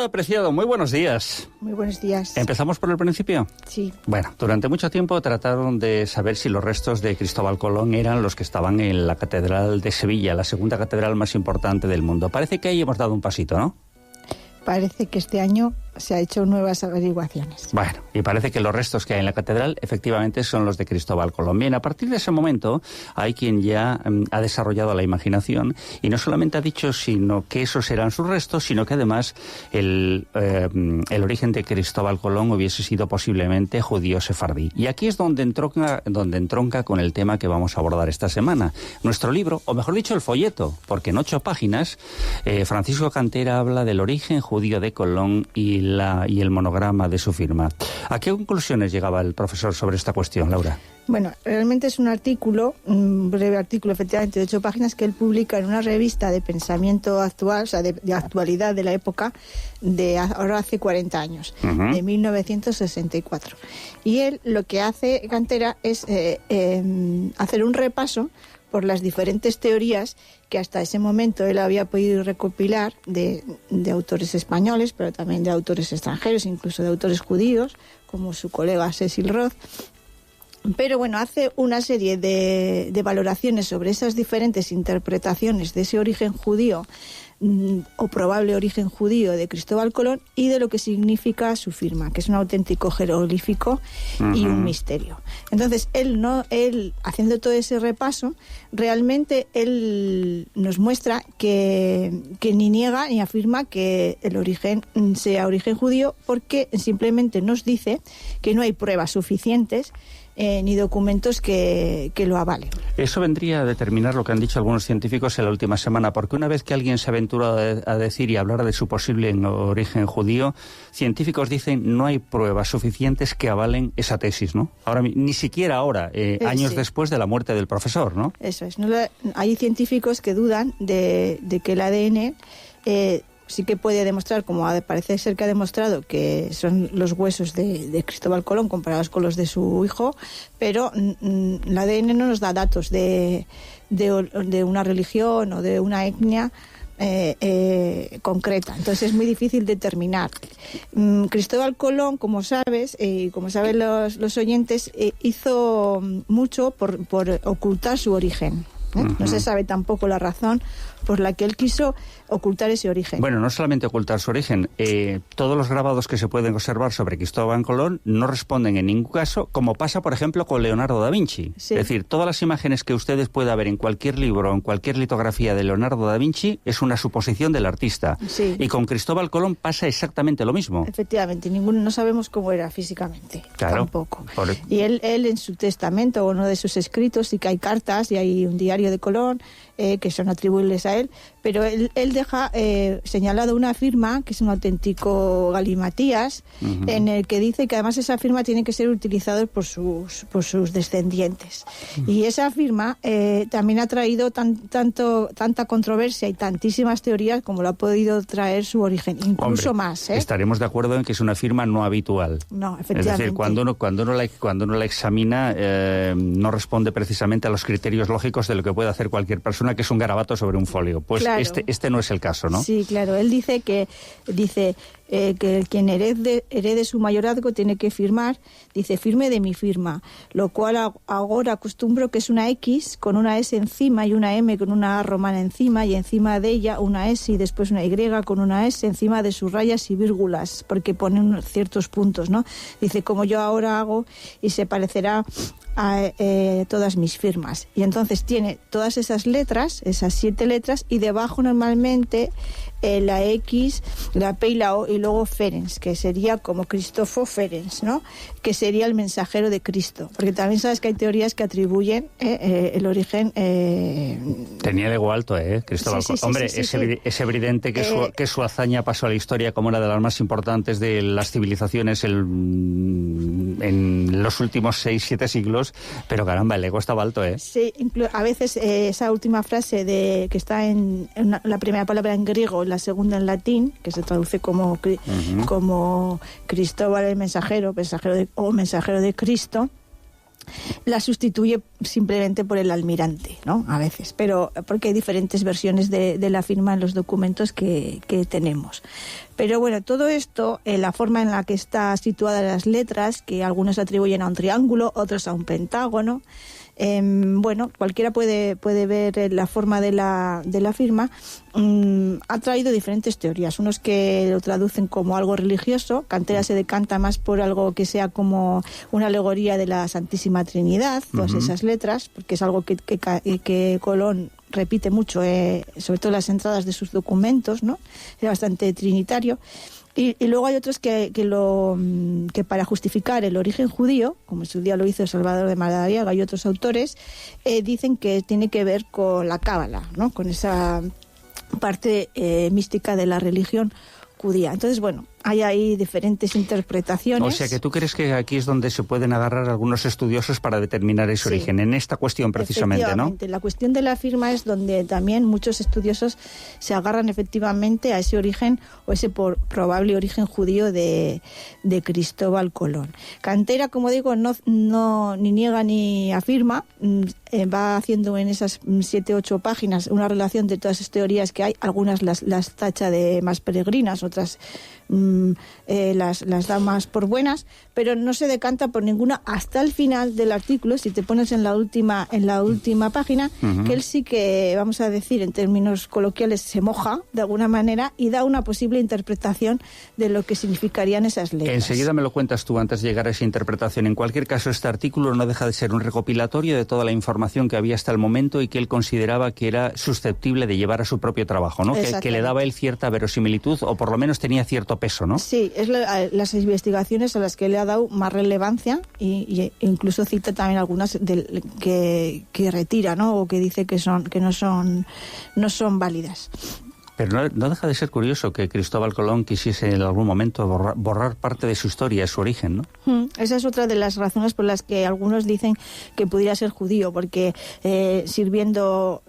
Laura Preciado, muy buenos días. Muy buenos días. ¿Empezamos por el principio? Sí. Bueno, durante mucho tiempo trataron de saber si los restos de Cristóbal Colón eran los que estaban en la Catedral de Sevilla, la segunda catedral más importante del mundo. Parece que ahí hemos dado un pasito, ¿no? Parece que este año se ha hecho nuevas averiguaciones. Bueno, y parece que los restos que hay en la catedral efectivamente son los de Cristóbal Colón. Bien, a partir de ese momento hay quien ya ha desarrollado la imaginación y no solamente ha dicho sino que esos eran sus restos, sino que además el origen de Cristóbal Colón hubiese sido posiblemente judío sefardí. Y aquí es donde entronca con el tema que vamos a abordar esta semana. Nuestro libro, o mejor dicho el folleto, porque en 8 páginas Francisco Cantera habla del origen judío de Colón y el monograma de su firma. ¿A qué conclusiones llegaba el profesor sobre esta cuestión, Laura? Bueno, realmente es un artículo, un breve artículo, efectivamente, de 8 páginas que él publica en una revista de pensamiento actual, o sea, de actualidad de la época, de ahora hace 40 años, de 1964. Y él lo que hace, Cantera, es hacer un repaso por las diferentes teorías que hasta ese momento él había podido recopilar de autores españoles, pero también de autores extranjeros, incluso de autores judíos, como su colega Cecil Roth. Pero bueno, hace una serie de valoraciones sobre esas diferentes interpretaciones de ese origen judío o probable origen judío de Cristóbal Colón y de lo que significa su firma, que es un auténtico jeroglífico y un misterio. Entonces, él haciendo todo ese repaso, realmente él nos muestra que ni niega ni afirma que el origen sea origen judío, porque simplemente nos dice que no hay pruebas suficientes ni documentos que lo avalen. Eso vendría a determinar lo que han dicho algunos científicos en la última semana, porque una vez que alguien se aventura a decir y hablar de su posible origen judío, científicos dicen no hay pruebas suficientes que avalen esa tesis, ¿no? Ahora, ni siquiera ahora, años después de la muerte del profesor, ¿no? Eso es. Hay científicos que dudan de que el ADN sí que puede demostrar, como parece ser que ha demostrado, que son los huesos de Cristóbal Colón comparados con los de su hijo, pero el ADN no nos da datos de una religión o de una etnia concreta. Entonces es muy difícil determinar. Cristóbal Colón, como sabes, y como saben los oyentes, hizo mucho por ocultar su origen. No se sabe tampoco la razón por la que él quiso ocultar ese origen. Bueno, no solamente ocultar su origen, todos los grabados que se pueden observar sobre Cristóbal Colón no responden en ningún caso, como pasa, por ejemplo, con Leonardo da Vinci. Sí. Es decir, todas las imágenes que ustedes puedan ver en cualquier libro o en cualquier litografía de Leonardo da Vinci es una suposición del artista. Sí. Y con Cristóbal Colón pasa exactamente lo mismo. Efectivamente, no sabemos cómo era físicamente. Claro. Tampoco. Y él en su testamento, o uno de sus escritos, sí que hay cartas y hay un diario de Colón que son atribuibles a él, pero él deja señalado una firma que es un auténtico galimatías, en el que dice que además esa firma tiene que ser utilizada por sus descendientes. Y esa firma también ha traído tanta controversia y tantísimas teorías como lo ha podido traer su origen, incluso más. Estaremos de acuerdo en que es una firma no habitual. No, efectivamente. Es decir, cuando uno la examina, no responde precisamente a los criterios lógicos de lo que puede hacer cualquier persona, que es un garabato sobre un folio. Pues claro. Este no es el caso, ¿no? Sí, claro. Él dice que quien herede su mayorazgo tiene que firmar, dice, firme de mi firma, lo cual ahora acostumbro que es una X con una S encima y una M con una A romana encima, y encima de ella una S y después una Y con una S encima de sus rayas y vírgulas, porque ponen ciertos puntos, ¿no? Dice, como yo ahora hago, y se parecerá a todas mis firmas. Y entonces tiene todas esas letras, esas 7 letras, y debajo normalmente la X, la P y la O, y luego Ferenc, que sería como Cristofo Ferenc, ¿no? Que sería el mensajero de Cristo. Porque también sabes que hay teorías que atribuyen el origen... Tenía el ego alto, Cristóbal Colón. Hombre, es evidente que su hazaña pasó a la historia como una de las más importantes de las civilizaciones en los últimos 6-7 siglos, pero caramba, el ego estaba alto, Sí, a veces esa última frase que está en la primera palabra en griego, la segunda en latín, que se traduce como Cristóbal el mensajero de Cristo, la sustituye simplemente por el almirante, ¿no? A veces, pero porque hay diferentes versiones de la firma en los documentos que tenemos. Pero bueno, todo esto, la forma en la que está situadas las letras, que algunos atribuyen a un triángulo, otros a un pentágono, bueno, cualquiera puede ver la forma de la firma. Ha traído diferentes teorías. Unos que lo traducen como algo religioso. Cantera se decanta más por algo que sea como una alegoría de la Santísima Trinidad, todas esas letras, porque es algo que Colón repite mucho, sobre todo en las entradas de sus documentos, ¿no? Es bastante trinitario. Y luego hay otros que para justificar el origen judío, como en su día lo hizo Salvador de Madariaga y otros autores, dicen que tiene que ver con la cábala, ¿no? Con esa parte mística de la religión judía. Entonces, bueno, hay ahí diferentes interpretaciones. O sea, que tú crees que aquí es donde se pueden agarrar algunos estudiosos para determinar ese origen, en esta cuestión precisamente, ¿no? La cuestión de la firma es donde también muchos estudiosos se agarran efectivamente a ese origen o ese probable origen judío de Cristóbal Colón. Cantera, como digo, no ni niega ni afirma, va haciendo en esas 7 u 8 páginas una relación de todas esas teorías que hay. Algunas las tacha de más peregrinas, otras las da más por buenas, pero no se decanta por ninguna hasta el final del artículo. Si te pones en la última página, que él sí que, vamos a decir en términos coloquiales, se moja de alguna manera y da una posible interpretación de lo que significarían esas letras. Enseguida me lo cuentas tú antes de llegar a esa interpretación. En cualquier caso, este artículo no deja de ser un recopilatorio de toda la información que había hasta el momento y que él consideraba que era susceptible de llevar a su propio trabajo, ¿no? Que le daba él cierta verosimilitud, o por lo menos tenía cierto peso, ¿no? Sí, es las investigaciones a las que le ha dado más relevancia y incluso cita también algunas que retira, ¿no? O que dice que no son válidas. Pero no deja de ser curioso que Cristóbal Colón quisiese en algún momento borrar parte de su historia, su origen, ¿no? Esa es otra de las razones por las que algunos dicen que pudiera ser judío, porque sirviendo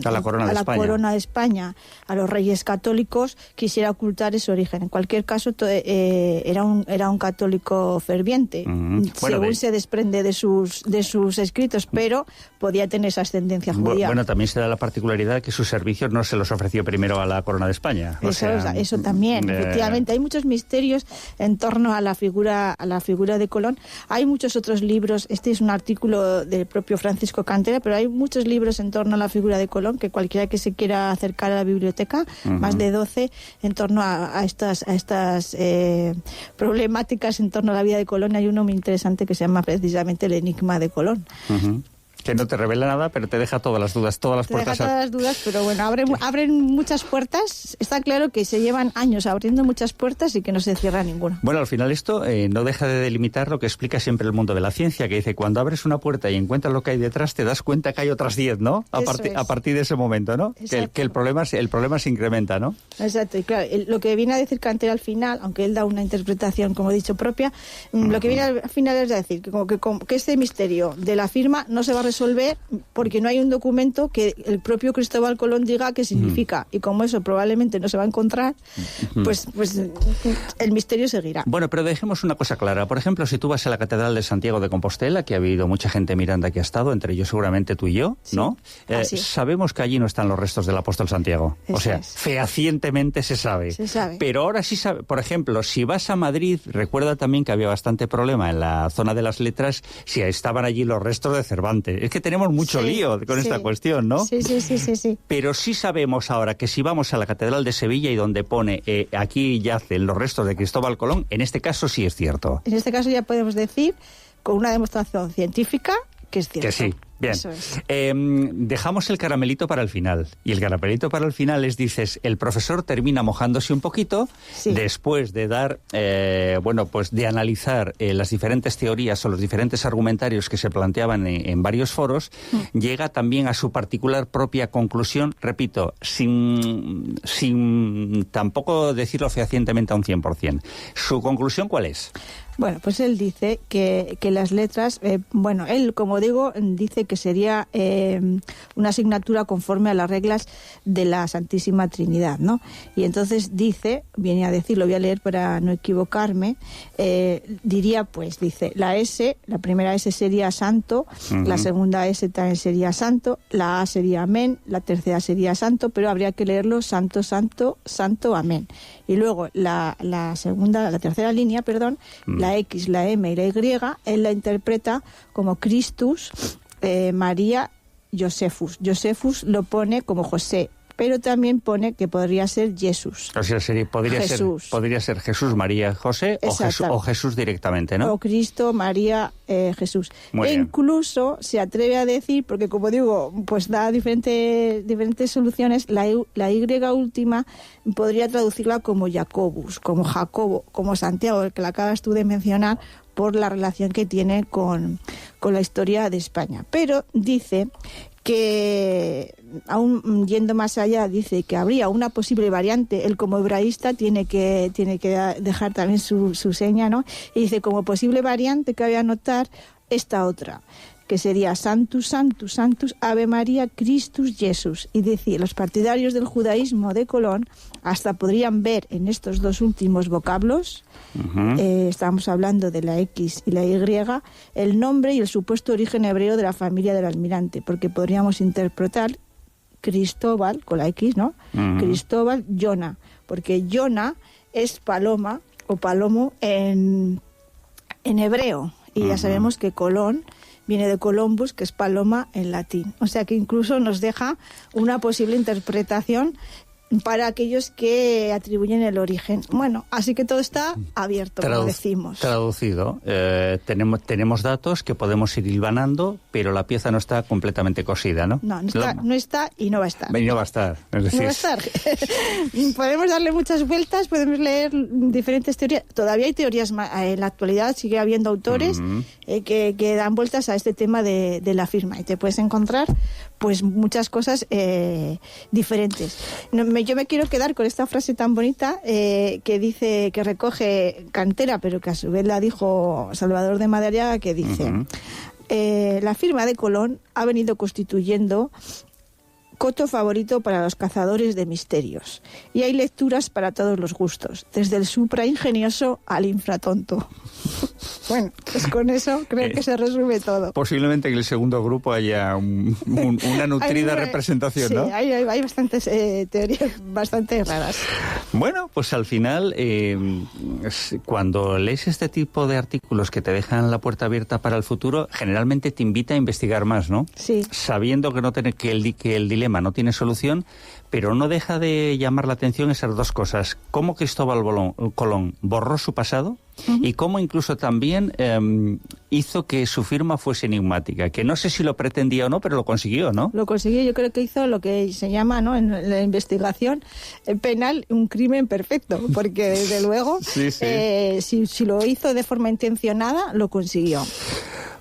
a la corona de España, a los reyes católicos, quisiera ocultar ese origen. En cualquier caso, era un católico ferviente, según se desprende de sus escritos, pero podía tener esa ascendencia judía. Bueno, también se da la particularidad que sus servicios no se los ofreció primero a la corona de España. Eso también, efectivamente. Hay muchos misterios en torno a la figura de Colón. Hay muchos otros libros. Este es un artículo del propio Francisco Cantera, pero hay muchos libros en torno a la figura de Colón que cualquiera que se quiera acercar a la biblioteca, más de 12, en torno a estas problemáticas en torno a la vida de Colón. Hay uno muy interesante que se llama precisamente El enigma de Colón. Que no te revela nada, pero te deja todas las dudas, todas las puertas. Deja todas las dudas, pero bueno, abren muchas puertas. Está claro que se llevan años abriendo muchas puertas y que no se cierra ninguna. Bueno, al final esto no deja de delimitar lo que explica siempre el mundo de la ciencia, que dice, cuando abres una puerta y encuentras lo que hay detrás, te das cuenta que hay otras 10, ¿no? A partir de ese momento, ¿no? Que el problema se incrementa, ¿no? Exacto, y claro, lo que viene a decir Cantera al final, aunque él da una interpretación, como he dicho, propia, lo que viene al final es decir que este misterio de la firma no se va a resolver porque no hay un documento que el propio Cristóbal Colón diga qué significa, y como eso probablemente no se va a encontrar, pues el misterio seguirá. Bueno, pero dejemos una cosa clara. Por ejemplo, si tú vas a la Catedral de Santiago de Compostela, que ha habido mucha gente Miranda que ha estado, entre ellos seguramente tú y yo, ¿no? Sabemos que allí no están los restos del apóstol Santiago. O sea, fehacientemente se sabe. Pero ahora sí sabe. Por ejemplo, si vas a Madrid, recuerda también que había bastante problema en la zona de las letras si estaban allí los restos de Cervantes. Es que tenemos mucho lío con esta cuestión, ¿no? Sí. Pero sí sabemos ahora que si vamos a la Catedral de Sevilla y donde pone aquí yacen los restos de Cristóbal Colón, en este caso sí es cierto. En este caso ya podemos decir, con una demostración científica, que es cierto. Que sí. Bien, dejamos el caramelito para el final. Y el caramelito para el final dices, el profesor termina mojándose un poquito, después de dar, de analizar las diferentes teorías o los diferentes argumentarios que se planteaban en varios foros, llega también a su particular propia conclusión, repito, sin tampoco decirlo fehacientemente a un 100%. ¿Su conclusión cuál es? Bueno, pues él dice que las letras, él, como digo, dice que sería una asignatura conforme a las reglas de la Santísima Trinidad, ¿no? Y entonces viene a decir, lo voy a leer para no equivocarme, dice, la primera S sería santo, la segunda S también sería santo, la A sería amén, la tercera sería santo, pero habría que leerlo santo, santo, santo, amén. Y luego la tercera línea, la X, la M y la Y, él la interpreta como Christus, María, Josephus. Josephus lo pone como José, pero también pone que podría ser Jesús. O sea, podría ser Jesús, María, José o Jesús directamente, ¿no? O Cristo, María, Jesús. Muy bien. Incluso se atreve a decir, porque como digo, pues da diferentes soluciones, la Y última podría traducirla como Jacobus, como Jacobo, como Santiago, el que la acabas tú de mencionar, por la relación que tiene con la historia de España. Pero dice que, aún yendo más allá, dice que habría una posible variante. Él, como hebraísta, tiene que dejar también su seña, ¿no? Y dice, como posible variante, que voy a anotar esta otra, que sería Sanctus, Sanctus, Sanctus, Ave María, Christus, Jesús. Y decir, los partidarios del judaísmo de Colón hasta podrían ver en estos dos últimos vocablos, estamos hablando de la X y la Y, el nombre y el supuesto origen hebreo de la familia del almirante, porque podríamos interpretar Cristóbal, con la X, ¿no? Cristóbal, Jona, porque Jona es paloma o palomo en hebreo, y ya sabemos que Colón viene de Columbus, que es paloma en latín. O sea que incluso nos deja una posible interpretación para aquellos que atribuyen el origen. Bueno, así que todo está abierto, como decimos. Traducido. Tenemos datos que podemos ir hilvanando, pero la pieza no está completamente cosida, ¿no? No está y no va a estar. Y no va a estar. Es decir, no va a estar. Podemos darle muchas vueltas, podemos leer diferentes teorías. Todavía hay teorías, en la actualidad sigue habiendo autores que dan vueltas a este tema de la firma, y te puedes encontrar pues muchas cosas diferentes. Yo me quiero quedar con esta frase tan bonita que dice, que recoge Cantera, pero que a su vez la dijo Salvador de Madariaga, que dice la firma de Colón ha venido constituyendo coto favorito para los cazadores de misterios, y hay lecturas para todos los gustos, desde el supraingenioso al infratonto. Bueno, pues con eso creo que se resume todo. Posiblemente en el segundo grupo haya una nutrida representación, ¿no? Sí, hay bastantes teorías bastante raras. Bueno, pues al final, cuando lees este tipo de artículos que te dejan la puerta abierta para el futuro, generalmente te invita a investigar más, ¿no? Sí. Sabiendo que el dilema no tiene solución, pero no deja de llamar la atención esas dos cosas: cómo Cristóbal Colón borró su pasado y cómo incluso también hizo que su firma fuese enigmática, que no sé si lo pretendía o no, pero lo consiguió, ¿no? Lo consiguió. Yo creo que hizo lo que se llama, ¿no?, en la investigación penal, un crimen perfecto, porque desde luego si lo hizo de forma intencionada, lo consiguió.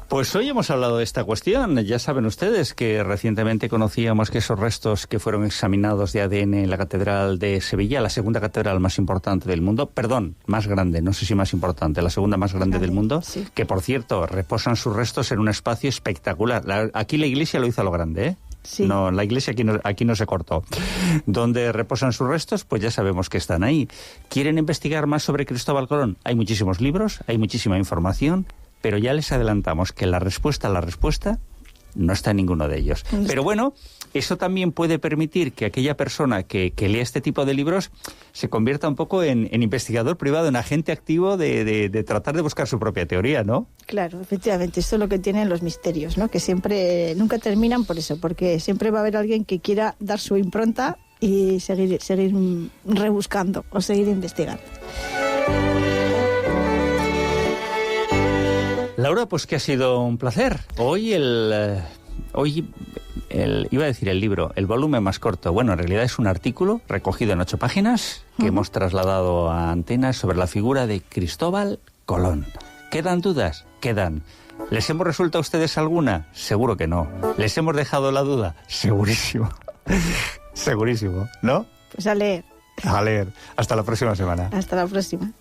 Pues hoy hemos hablado de esta cuestión. Ya saben ustedes que recientemente conocíamos que esos restos que fueron examinados de ADN en la Catedral de Sevilla, la segunda catedral más importante del mundo, más grande, no sé si más importante, la segunda más grande del mundo, que por cierto reposan sus restos en un espacio espectacular. Aquí la iglesia lo hizo a lo grande, ¿eh? Sí. No, la iglesia aquí no se cortó. Donde reposan sus restos, pues ya sabemos que están ahí. ¿Quieren investigar más sobre Cristóbal Colón? Hay muchísimos libros, hay muchísima información, pero ya les adelantamos que la respuesta no está en ninguno de ellos. Pero bueno, eso también puede permitir que aquella persona que lea este tipo de libros se convierta un poco en investigador privado, en agente activo de tratar de buscar su propia teoría, ¿no? Claro, efectivamente, esto es lo que tienen los misterios, ¿no? Que siempre, nunca terminan por eso, porque siempre va a haber alguien que quiera dar su impronta y seguir rebuscando o seguir investigando. Laura, pues que ha sido un placer. Hoy iba a decir el libro, el volumen más corto. Bueno, en realidad es un artículo recogido en 8 páginas que hemos trasladado a Antenas sobre la figura de Cristóbal Colón. ¿Quedan dudas? Quedan. ¿Les hemos resuelto a ustedes alguna? Seguro que no. ¿Les hemos dejado la duda? Segurísimo. Segurísimo, ¿no? Pues a leer. A leer. Hasta la próxima semana. Hasta la próxima.